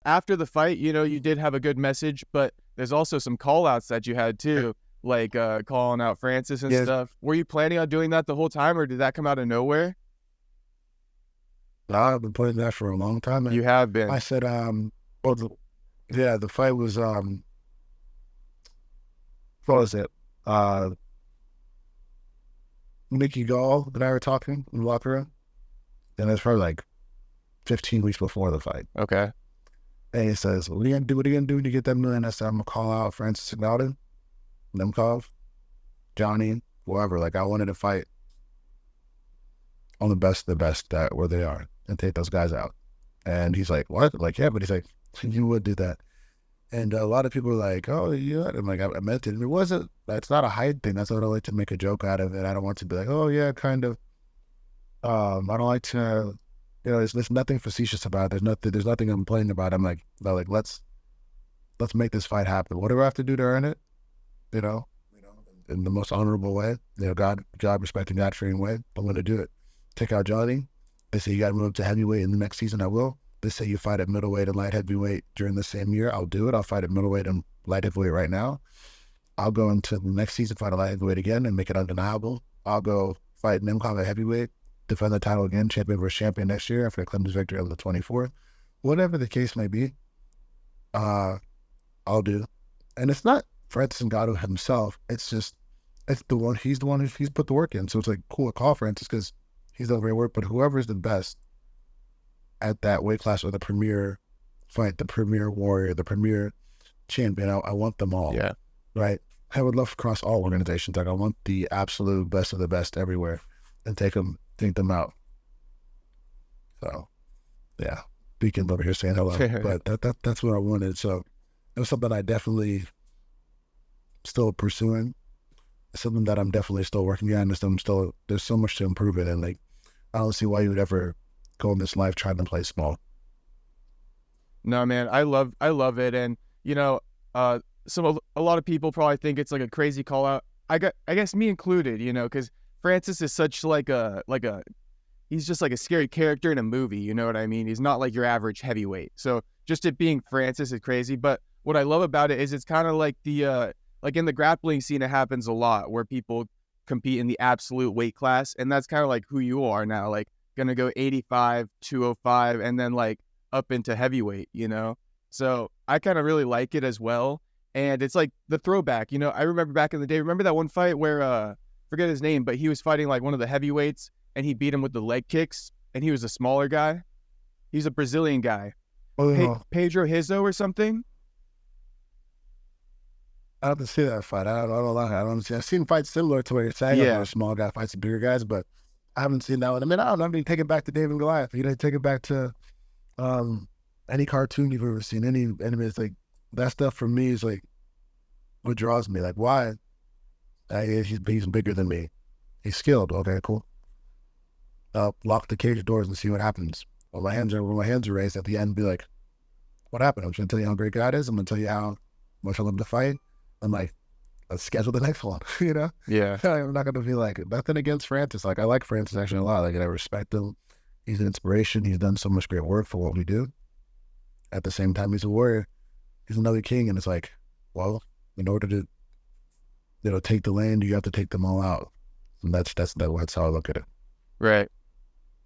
After the fight, you did have a good message, but there's also some call outs that you had too, like calling out Francis and Yeah, stuff. Were you planning on doing that the whole time, or did that come out of nowhere? I've been playing that for a long time. And You have I been. said, well, the fight was, what was it? Mickey Gall and I were talking in the locker room, and it's probably like 15 weeks before the fight. Okay. And he says, "What are you gonna do? What are you gonna do when you get that million?" I said, "I'm gonna call out Francis Ngannou, Nemkov, Johnny, whoever. Like, I wanted to fight on the best of the best that where they are and take those guys out." And he's like, "What?" Like, yeah, but he's like, "You would do that." And a lot of people are like, "Oh, yeah." I'm like, I meant it. And it wasn't. That's not a height thing. That's what I like to make a joke out of it. I don't want to be like, "Oh, yeah, kind of." I don't like to. There's nothing facetious about it. There's nothing I'm complaining about. I'm like, no, like let's make this fight happen. Whatever I have to do to earn it, you know, in the most honorable way, God respecting, God fearing way, I'm going to do it. Take out Johnny. They say you got to move up to heavyweight in the next season. I will. They say you fight at middleweight and light heavyweight during the same year. I'll do it. I'll fight at middleweight and light heavyweight right now. I'll go into the next season, fight at light heavyweight again and make it undeniable. I'll go fight Nemkov at heavyweight, defend the title again, champion versus champion next year after Clemens victory on the 24th. Whatever the case may be, I'll do. And it's not Francis Ngannou himself. It's the one. He's the one he's put the work in. So it's like, cool, call Francis because he's done great work. But whoever's the best at that weight class or the premier fight, the premier warrior, the premier champion, I want them all. Yeah. Right? I would love across all organizations. Like, I want the absolute best of the best everywhere and take them out. So, yeah. Beacon over here saying hello. But that's what I wanted. So it was something I definitely still pursuing. It's something that I'm definitely still working on. There's so much to improve it. And like, I don't see why you would ever go in this life trying to play small. No, man, I love it. And, a lot of people probably think it's like a crazy call out. I guess me included, because Francis is such he's just like a scary character in a movie. You know what I mean? He's not like your average heavyweight. So just it being Francis is crazy. But what I love about it is it's kind of like like in the grappling scene, it happens a lot where people compete in the absolute weight class. And that's kind of like who you are now, like going to go 85, 205, and then like up into heavyweight, So I kind of really like it as well. And it's like the throwback, I remember back in the day, remember that one fight where, forget his name, but he was fighting like one of the heavyweights and he beat him with the leg kicks and he was a smaller guy. He's a Brazilian guy. Pedro Rizzo or something. I don't see that fight. I don't know. I don't see. I've seen fights similar to what you're saying. Yeah. A small guy fights the bigger guys, but I haven't seen that one. I mean, I don't know. I mean, take it back to David and Goliath. Take it back to any cartoon you've ever seen. Any it's like that stuff for me is like what draws me. Like, why? He's bigger than me. He's skilled. Okay, cool. Lock the cage doors and see what happens. When my hands are raised at the end, be like, what happened? I'm just gonna tell you how great God is. I'm gonna tell you how much I love to fight. I'm like, let's schedule the next one. Yeah. I'm not gonna be like nothing against Francis. Like, I like Francis actually a lot. Like, I respect him. He's an inspiration. He's done so much great work for what we do. At the same time, he's a warrior. He's another king, and it's like, well, in order to take the land, you have to take them all out. And that's how I look at it. Right.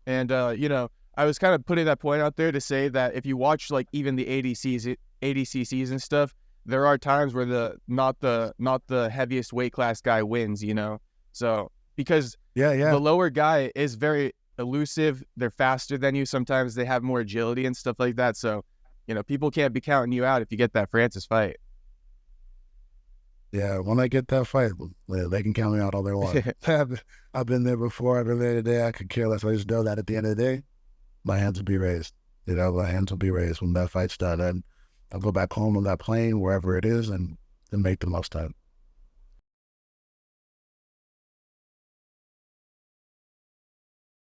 And I was kind of putting that point out there to say that if you watch like even the ADCCs and stuff, there are times where not the heaviest weight class guy wins, So because the lower guy is very elusive, they're faster than you. Sometimes they have more agility and stuff like that. So, people can't be counting you out if you get that Francis fight. Yeah, when I get that fight, they can count me out all they want. I've been there before. I've been there today. I could care less. I just know that at the end of the day, my hands will be raised. My hands will be raised when that fight's done. And I'll go back home on that plane, wherever it is, and make the most of it.